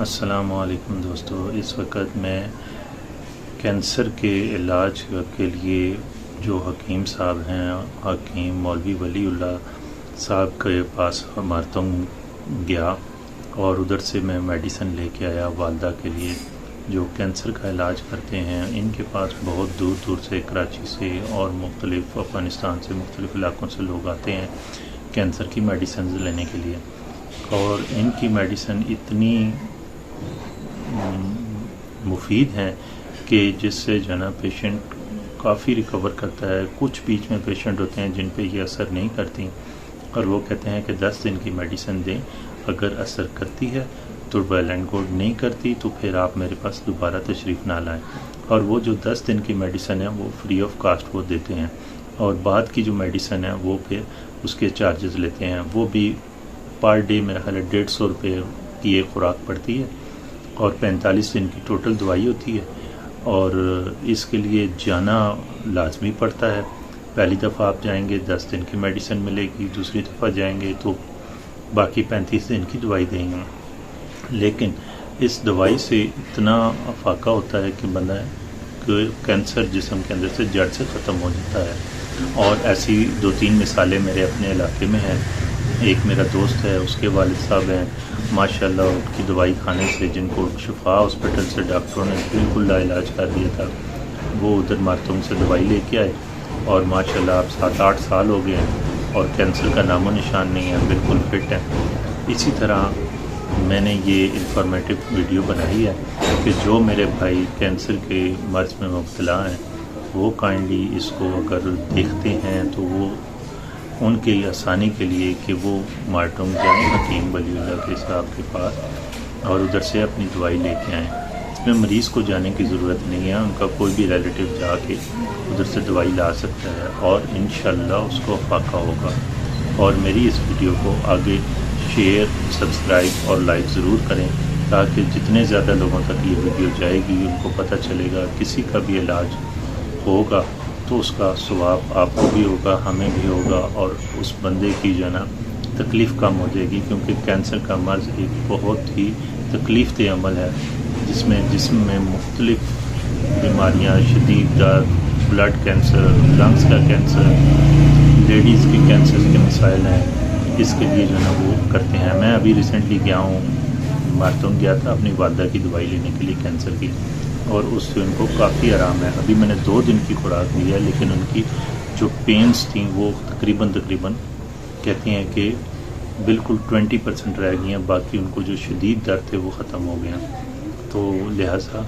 अस्सलामुअलैकुम दोस्तों, इस वक्त मैं कैंसर के इलाज के लिए जो हकीम साहब हैं, हकीम मौलवी वलीउल्लाह साहब के पास मारतम गया और उधर से मैं मेडिसिन लेके आया वालदा के लिए, जो कैंसर का इलाज करते हैं। इनके पास बहुत दूर दूर से, कराची से और मुख्तलिफ़ अफ़गानिस्तान से, मुख्तलिफ़ इलाक़ों से लोग आते हैं कैंसर की मेडिसिन लेने के लिए। और इनकी मेडिसिन इतनी मुफीद हैं कि जिससे जो है ना पेशेंट काफ़ी रिकवर करता है। कुछ बीच में पेशेंट होते हैं जिन पे ये असर नहीं करती और वो कहते हैं कि 10 दिन की मेडिसिन दें, अगर असर करती है तो वेल एंड गुड, नहीं करती तो फिर आप मेरे पास दोबारा तशरीफ़ ना लाएं। और वो जो 10 दिन की मेडिसिन है वो फ्री ऑफ कास्ट वो देते हैं, और बाद की जो मेडिसिन है वो फिर उसके चार्जेस लेते हैं। वो भी पर डे मेरा ख्याल है 150 रुपये की एक खुराक पड़ती है और 45 दिन की टोटल दवाई होती है। और इसके लिए जाना लाजमी पड़ता है। पहली दफ़ा आप जाएंगे 10 दिन की मेडिसिन मिलेगी, दूसरी दफ़ा जाएंगे तो बाकी 35 दिन की दवाई देंगे। लेकिन इस दवाई से इतना अफाका होता है कि बंदा कैंसर जिस्म के अंदर से जड़ से ख़त्म हो जाता है। और ऐसी 2-3 मिसालें मेरे अपने इलाके में हैं। एक मेरा दोस्त है, उसके वालिद साहब हैं, माशाल्लाह उनकी दवाई खाने से जिनको शिफा हॉस्पिटल से डॉक्टरों ने बिल्कुल लाइलाज कर दिया था, वो उधर मारतूम से दवाई लेके आए और माशाल्लाह अब 7-8 साल हो गए हैं और कैंसर का नामो निशान नहीं है, बिल्कुल फिट है। इसी तरह मैंने ये इंफॉर्मेटिव वीडियो बनाई है कि जो मेरे भाई कैंसर के मर्ज में मुब्तला हैं वो काइंडली इसको अगर देखते हैं तो वो उनके आसानी के लिए कि वो मार्टूम जाएँ हकीम वलीउल्लाह के साहब के पास और उधर से अपनी दवाई लेके आएँ। इसमें मरीज़ को जाने की ज़रूरत नहीं है, उनका कोई भी रिलेटिव जाके उधर से दवाई ला सकता है और इंशाअल्लाह उसको फाका होगा। और मेरी इस वीडियो को आगे शेयर, सब्सक्राइब और लाइक ज़रूर करें ताकि जितने ज़्यादा लोगों तक ये वीडियो जाएगी उनको पता चलेगा किसी का भी इलाज होगा तो उसका सवाब आपको भी होगा, हमें भी होगा और उस बंदे की जो है ना तकलीफ़ कम हो जाएगी। क्योंकि कैंसर का मर्ज़ एक बहुत ही तकलीफ़ दे अमल है जिसमें जिस्म में मुख्तलिफ़ बीमारियाँ, शदीद दर्द, ब्लड कैंसर, लंग्स का कैंसर, लेडीज़ के कैंसर के मसाइल हैं। इसके लिए जो है ना वो करते हैं। मैं अभी रिसेंटली गया हूँ, मारतूम गया था अपनी वालदा की दवाई लेने के लिए कैंसर की, और उससे उनको काफ़ी आराम है। अभी मैंने 2 दिन की खुराक दी है लेकिन उनकी जो पेन्स थी वो तकरीबन कहती हैं कि बिल्कुल 20% रह गई हैं, बाकी उनको जो शदीद दर्द थे वो ख़त्म हो गए हैं। तो लिहाजा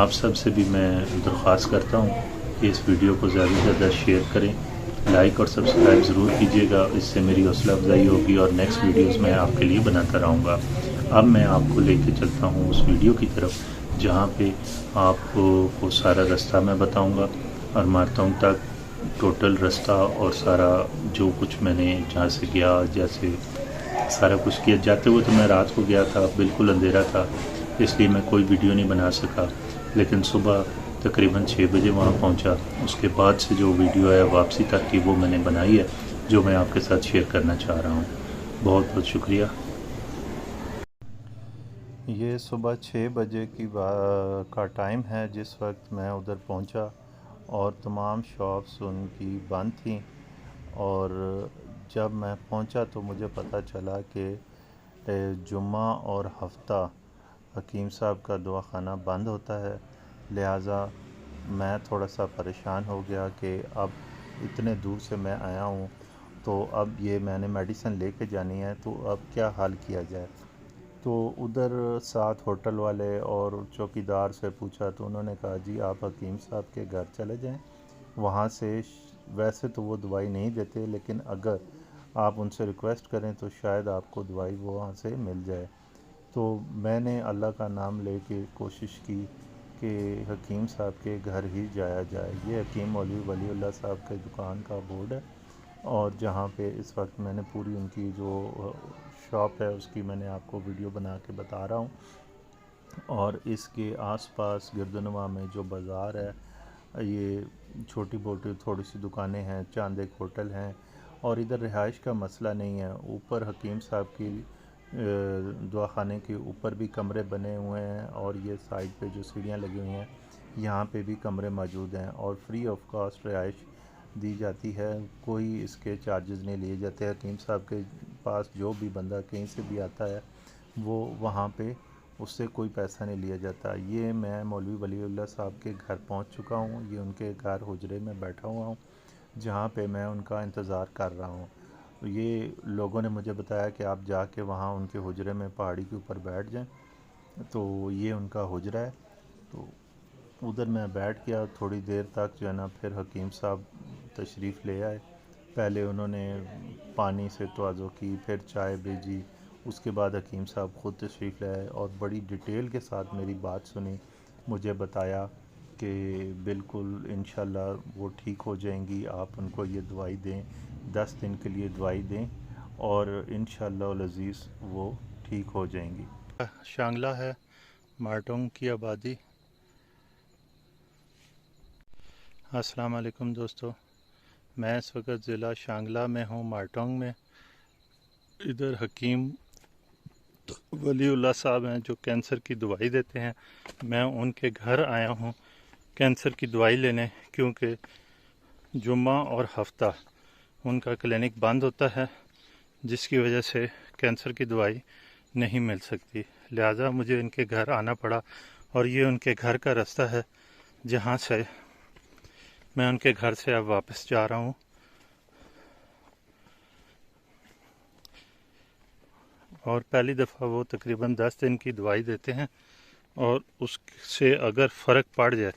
आप सब से भी मैं दरख्वास्त करता हूँ कि इस वीडियो को ज़्यादा से ज़्यादा शेयर करें, लाइक और सब्सक्राइब ज़रूर कीजिएगा, इससे मेरी हौसला अफजाई होगी और नेक्स्ट वीडियोज़ मैं आपके लिए बनाता रहूँगा। अब मैं आपको लेके चलता हूँ उस वीडियो की तरफ जहाँ पे आपको सारा रास्ता मैं बताऊँगा और मारतूम तक टोटल रास्ता और सारा जो कुछ मैंने जहाँ से गया, जैसे सारा कुछ किया। जाते हुए तो मैं रात को गया था, बिल्कुल अंधेरा था, इसलिए मैं कोई वीडियो नहीं बना सका। लेकिन सुबह तकरीबन 6 बजे वहाँ पहुँचा, उसके बाद से जो वीडियो है वापसी तक की वो मैंने बनाई है, जो मैं आपके साथ शेयर करना चाह रहा हूँ। बहुत बहुत शुक्रिया। ये सुबह 6 बजे का टाइम है जिस वक्त मैं उधर पहुंचा और तमाम शॉप्स उनकी बंद थी। और जब मैं पहुंचा तो मुझे पता चला कि जुम्मा और हफ्ता हकीम साहब का दवाखाना बंद होता है। लिहाजा मैं थोड़ा सा परेशान हो गया कि अब इतने दूर से मैं आया हूँ तो अब ये मैंने मेडिसिन लेके जानी है, तो अब क्या हाल किया जाए। तो उधर साथ होटल वाले और चौकीदार से पूछा तो उन्होंने कहा जी आप हकीम साहब के घर चले जाएं, वहाँ से वैसे तो वो दवाई नहीं देते लेकिन अगर आप उनसे रिक्वेस्ट करें तो शायद आपको दवाई वो वहाँ से मिल जाए। तो मैंने अल्लाह का नाम लेके कोशिश की कि हकीम साहब के घर ही जाया जाए। ये हकीम मौलवी वलीउल्लाह साहब के दुकान का बोर्ड है और जहाँ पे इस वक्त मैंने पूरी उनकी जो शॉप है उसकी मैंने आपको वीडियो बना के बता रहा हूँ। और इसके आसपास गिरदनवा में जो बाज़ार है, ये छोटी मोटी थोड़ी सी दुकानें हैं, चांद एक होटल हैं और इधर रिहाइश का मसला नहीं है। ऊपर हकीम साहब की दवाखाने के ऊपर भी कमरे बने हुए हैं और ये साइड पे जो सीढ़ियाँ लगी हुई हैं यहाँ पे भी कमरे मौजूद हैं और फ्री ऑफ कॉस्ट रिहाइश दी जाती है। कोई इसके चार्जेस नहीं लिए जाते। हकीम साहब के पास जो भी बंदा कहीं से भी आता है वो वहाँ पे उससे कोई पैसा नहीं लिया जाता। ये मैं मौलवी वलीउल्लाह साहब के घर पहुँच चुका हूँ। ये उनके घर हुजरे में बैठा हुआ हूँ जहाँ पे मैं उनका इंतज़ार कर रहा हूँ। ये लोगों ने मुझे बताया कि आप जाके वहाँ उनके हुजरे में पहाड़ी के ऊपर बैठ जाएं। तो ये उनका हुजरा है। तो उधर मैं बैठ गया थोड़ी देर तक जो है ना। फिर हकीम साहब तशरीफ़ ले आए। पहले उन्होंने पानी से तवाज़ो की, फिर चाय भेजी। उसके बाद हकीम साहब ख़ुद तशरीफ़ ले आए और बड़ी डिटेल के साथ मेरी बात सुनी। मुझे बताया कि बिल्कुल इंशाल्लाह वो ठीक हो जाएंगी। आप उनको ये दवाई दें, 10 दिन के लिए दवाई दें और इंशाल्लाह अज़ीज़ वो ठीक हो जाएंगी। शांगला है मार्टोंग की आबादी। अस्सलाम वालेकुम दोस्तों, मैं इस वक्त ज़िला शांगला में हूँ, मार्टोंग में। इधर हकीम वलीउल्लाह साहब हैं जो कैंसर की दवाई देते हैं। मैं उनके घर आया हूँ कैंसर की दवाई लेने, क्योंकि जुम्मा और हफ्ता उनका क्लिनिक बंद होता है, जिसकी वजह से कैंसर की दवाई नहीं मिल सकती। लिहाजा मुझे इनके घर आना पड़ा और ये उनके घर का रास्ता है जहाँ से मैं उनके घर से अब वापस जा रहा हूँ। और पहली दफ़ा वो तकरीबन 10 दिन की दवाई देते हैं और उससे अगर फ़र्क पड़ जाए,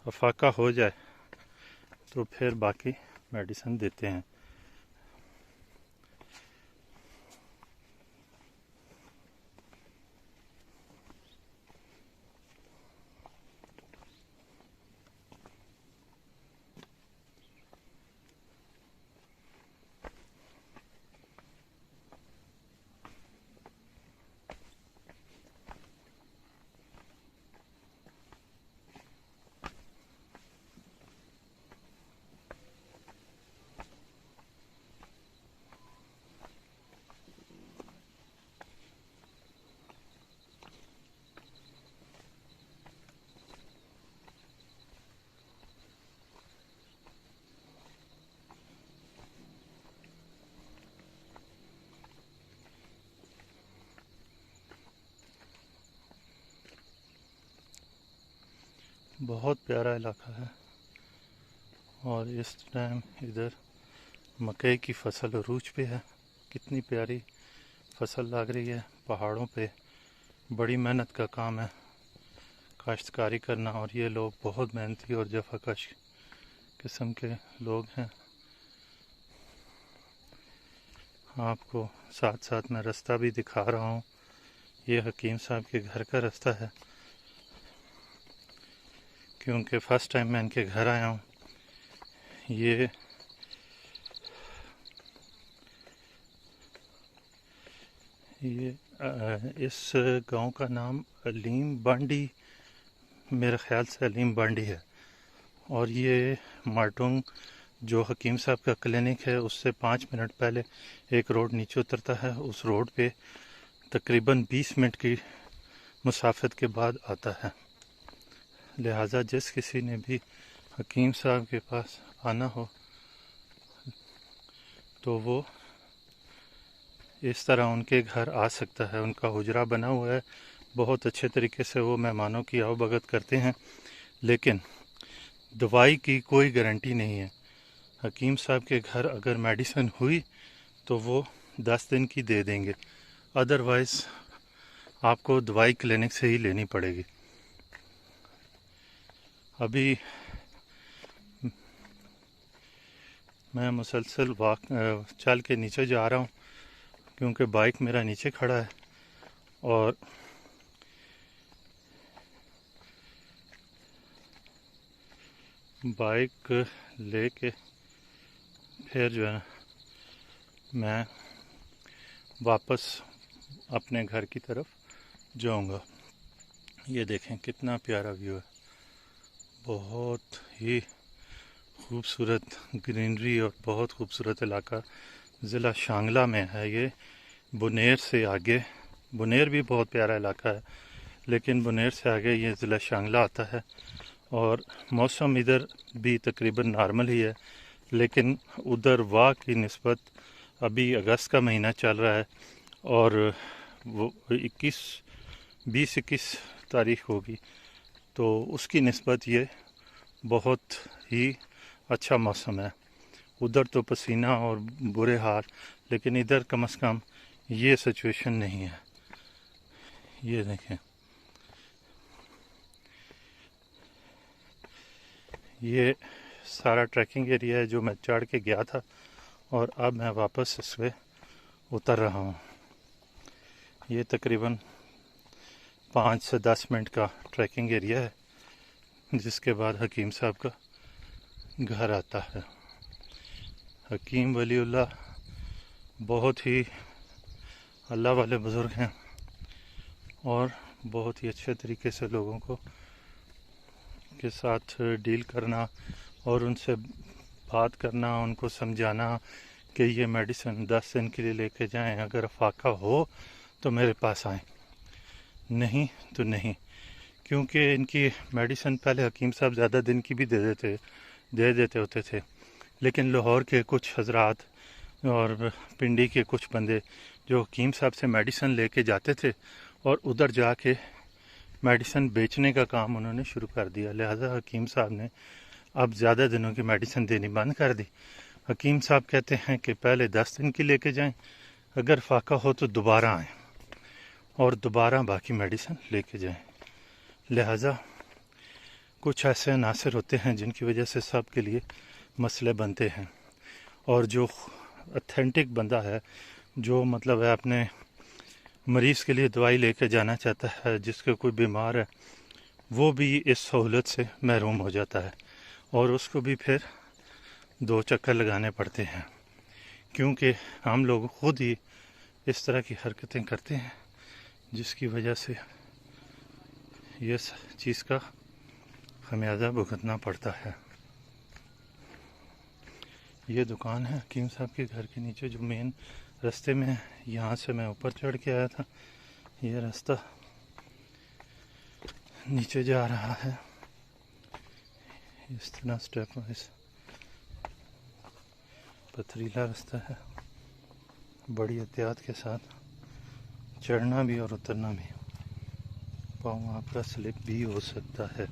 अफाका हो जाए, तो फिर बाकी मेडिसिन देते हैं। बहुत प्यारा इलाका है और इस टाइम इधर मकई की फसल अरूज पे है। कितनी प्यारी फसल लग रही है। पहाड़ों पे बड़ी मेहनत का काम है काश्तकारी करना, और ये लोग बहुत मेहनती और जफाकश किस्म के लोग हैं। आपको साथ साथ मैं रास्ता भी दिखा रहा हूँ। ये हकीम साहब के घर का रास्ता है, क्योंकि फ़र्स्ट टाइम मैं इनके घर आया हूँ। ये इस गांव का नाम अलीम बांडी, मेरे ख्याल से अलीम बांडी है। और ये मार्टोंग जो हकीम साहब का क्लिनिक है उससे 5 मिनट पहले एक रोड नीचे उतरता है। उस रोड पे तकरीबन 20 मिनट की मुसाफत के बाद आता है। लिहाजा जिस किसी ने भी हकीम साहब के पास आना हो तो वो इस तरह उनके घर आ सकता है। उनका हुजरा बना हुआ है, बहुत अच्छे तरीके से वो मेहमानों की आवभगत करते हैं, लेकिन दवाई की कोई गारंटी नहीं है। हकीम साहब के घर अगर मेडिसिन हुई तो वो 10 दिन की दे देंगे, अदरवाइज़ आपको दवाई क्लिनिक से ही लेनी पड़ेगी। अभी मैं मुसलसल चल के नीचे जा रहा हूँ, क्योंकि बाइक मेरा नीचे खड़ा है और बाइक लेके फिर जो है मैं वापस अपने घर की तरफ जाऊंगा। ये देखें कितना प्यारा व्यू है, बहुत ही खूबसूरत ग्रीनरी और बहुत खूबसूरत इलाका ज़िला शांगला में है ये। बुनेर से आगे, बुनेर भी बहुत प्यारा इलाका है, लेकिन बुनेर से आगे ये ज़िला शांगला आता है और मौसम इधर भी तकरीबन नॉर्मल ही है, लेकिन उधर वाह की निस्बत अभी अगस्त का महीना चल रहा है और वो 20-21 तारीख होगी, तो उसकी निस्बत ये बहुत ही अच्छा मौसम है। उधर तो पसीना और बुरे हाल, लेकिन इधर कम से कम ये सिचुएशन नहीं है। ये देखें, ये सारा ट्रैकिंग एरिया है जो मैं चढ़ के गया था और अब मैं वापस इस पे उतर रहा हूँ। ये तकरीबन 5 से 10 मिनट का ट्रैकिंग एरिया है, जिसके बाद हकीम साहब का घर आता है। हकीम वलीउल्लाह बहुत ही अल्लाह वाले बुज़ुर्ग हैं और बहुत ही अच्छे तरीके से लोगों को के साथ डील करना और उनसे बात करना, उनको समझाना कि ये मेडिसिन 10 दिन के लिए लेके जाएं, अगर फाका हो तो मेरे पास आएं, नहीं तो नहीं। क्योंकि इनकी मेडिसिन पहले हकीम साहब ज़्यादा दिन की भी दे देते होते थे, लेकिन लाहौर के कुछ हजरात और पिंडी के कुछ बंदे जो हकीम साहब से मेडिसिन लेके जाते थे और उधर जाके मेडिसिन बेचने का काम उन्होंने शुरू कर दिया। लिहाजा हकीम साहब ने अब ज़्यादा दिनों की मेडिसिन देनी बंद कर दी। हकीम साहब कहते हैं कि पहले 10 दिन की लेके जाएं, अगर फाका हो तो दोबारा आएँ और दोबारा बाकी मेडिसिन लेके जाएं। लिहाजा कुछ ऐसे अनासर होते हैं जिनकी वजह से सब के लिए मसले बनते हैं, और जो ऑथेंटिक बंदा है, जो मतलब है अपने मरीज़ के लिए दवाई लेके जाना चाहता है, जिसके कोई बीमार है, वो भी इस सहूलत से महरूम हो जाता है और उसको भी फिर 2 चक्कर लगाने पड़ते हैं, क्योंकि हम लोग खुद ही इस तरह की हरकतें करते हैं जिसकी वजह से ये चीज़ का खमियाजा भुगतना पड़ता है। ये दुकान है हकीम साहब के घर के नीचे जो मेन रास्ते में है। यहाँ से मैं ऊपर चढ़ के आया था, ये रास्ता नीचे जा रहा है इस तरह स्टेप वाइज, पथरीला रास्ता है, बड़ी एहतियात के साथ चढ़ना भी और उतरना भी, पाँव आपका स्लिप भी हो सकता है।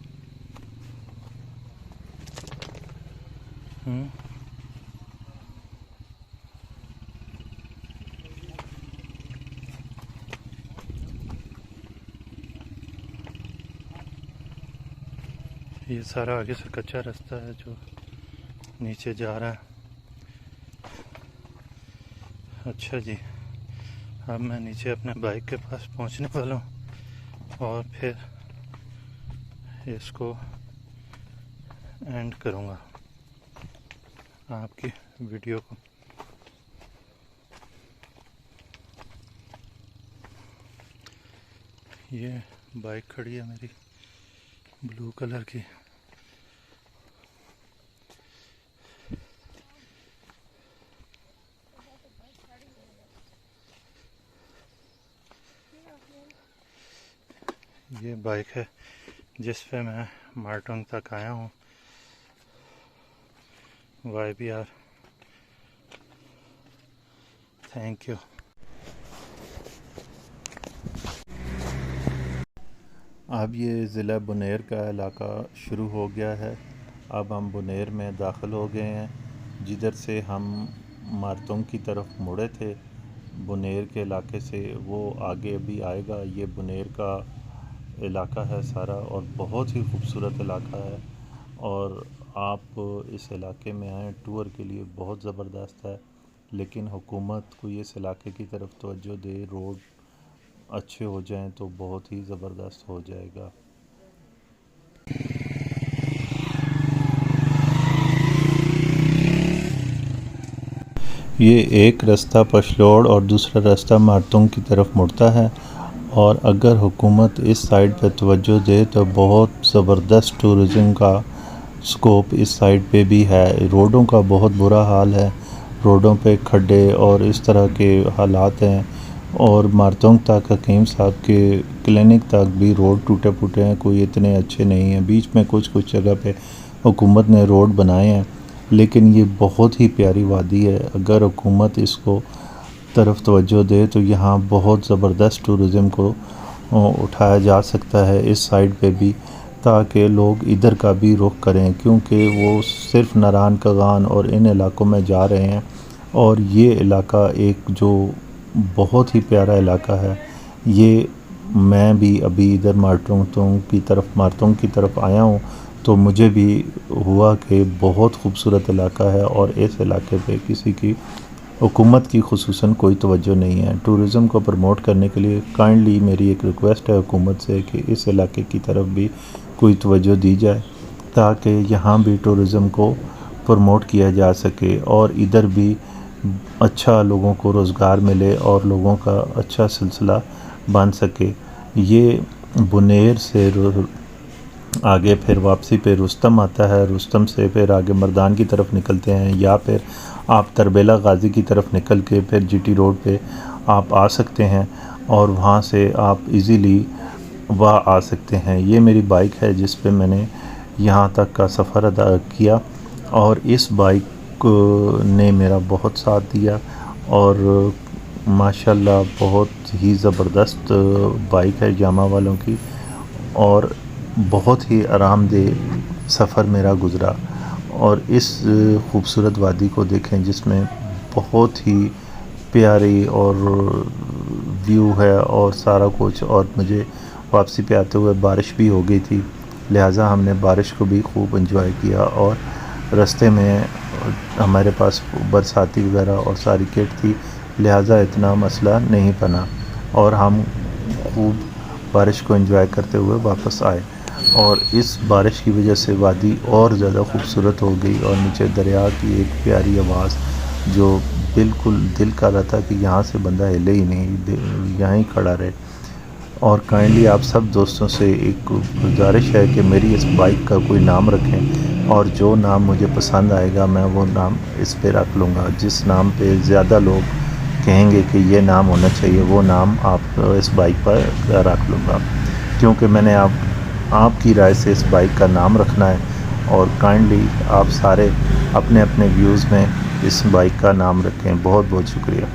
ये सारा आगे से कच्चा रास्ता है जो नीचे जा रहा है। अच्छा जी, अब मैं नीचे अपने बाइक के पास पहुंचने वाला हूँ और फिर इसको एंड करूँगा आपकी वीडियो को। ये बाइक खड़ी है मेरी ब्लू कलर की, ये बाइक है जिस पे मैं मार्टोंग तक आया हूँ। YBR, thank you. अब ये ज़िला बुनेर का इलाका शुरू हो गया है। अब हम बुनेर में दाखिल हो गए हैं, जिधर से हम मार्तोंग की तरफ मुड़े थे बुनेर के इलाके से, वो आगे अभी आएगा। ये बुनेर का इलाका है सारा और बहुत ही खूबसूरत इलाका है, और आप इस इलाके में आएँ टूर के लिए, बहुत ज़बरदस्त है। लेकिन हुकूमत को इस इलाके की तरफ तवज्जो दे, रोड अच्छे हो जाएं तो बहुत ही ज़बरदस्त हो जाएगा। ये एक रास्ता पशलोड़ और दूसरा रास्ता मार्तोंग की तरफ मुड़ता है, और अगर हुकूमत इस साइड पे तवज्जो दे तो बहुत ज़बरदस्त टूरिज़म का स्कोप इस साइड पे भी है। रोडों का बहुत बुरा हाल है, रोडों पे खड्डे और इस तरह के हालात हैं और मारतोंग तक हकीम साहब के क्लिनिक तक भी रोड टूटे फूटे हैं, कोई इतने अच्छे नहीं हैं। बीच में कुछ कुछ जगह पे हुकूमत ने रोड बनाए हैं, लेकिन ये बहुत ही प्यारी वादी है। अगर हुकूमत इसको तरफ तवज्जो दे तो यहाँ बहुत ज़बरदस्त टूरिज़म को उठाया जा सकता है इस साइड पे भी, ताकि लोग इधर का भी रुख करें, क्योंकि वो सिर्फ नारान कगान और इन इलाकों में जा रहे हैं। और ये इलाका एक जो बहुत ही प्यारा इलाका है। ये मैं भी अभी इधर मारतोंग की तरफ आया हूँ, तो मुझे भी हुआ कि बहुत खूबसूरत इलाका है और इस इलाके पे किसी की हुकूमत की खुसूसन कोई तवज्जो नहीं है। टूरिज़म को प्रमोट करने के लिए काइंडली मेरी एक रिक्वेस्ट है हुकूमत से कि इस इलाके की तरफ भी कोई तवज्जो दी जाए, ताकि यहाँ भी टूरिज़म को प्रमोट किया जा सके और इधर भी अच्छा लोगों को रोज़गार मिले और लोगों का अच्छा सिलसिला बन सके। ये बुनेर से आगे फिर वापसी पे रुस्तम आता है, रुस्तम से फिर आगे मर्दान की तरफ निकलते हैं, या फिर आप तरबेला गाज़ी की तरफ निकल के फिर जीटी रोड पे आप आ सकते हैं और वहाँ से आप इजीली वहाँ आ सकते हैं। ये मेरी बाइक है जिस पे मैंने यहाँ तक का सफ़र अदा किया और इस बाइक ने मेरा बहुत साथ दिया और माशाल्लाह बहुत ही ज़बरदस्त बाइक है यामा वालों की और बहुत ही आरामदेह सफ़र मेरा गुज़रा। और इस खूबसूरत वादी को देखें जिसमें बहुत ही प्यारी और व्यू है और सारा कुछ। और मुझे वापसी पे आते हुए बारिश भी हो गई थी, लिहाजा हमने बारिश को भी खूब एंजॉय किया और रास्ते में हमारे पास बरसाती वगैरह और सारी किट थी, लिहाजा इतना मसला नहीं बना और हम खूब बारिश को एंजॉय करते हुए वापस आए। और इस बारिश की वजह से वादी और ज़्यादा खूबसूरत हो गई और नीचे दरिया की एक प्यारी आवाज़ जो बिल्कुल दिल का रहा था कि यहाँ से बंदा हिले ही नहीं, यहाँ ही खड़ा रहे। और काइंडली आप सब दोस्तों से एक गुजारिश है कि मेरी इस बाइक का कोई नाम रखें और जो नाम मुझे पसंद आएगा मैं वो नाम इस पे रख लूँगा। जिस नाम पे ज़्यादा लोग कहेंगे कि ये नाम होना चाहिए वो नाम आप इस बाइक पर रख लूँगा, क्योंकि मैंने आपकी राय से इस बाइक का नाम रखना है। और काइंडली आप सारे अपने अपने व्यूज़ में इस बाइक का नाम रखें। बहुत बहुत शुक्रिया।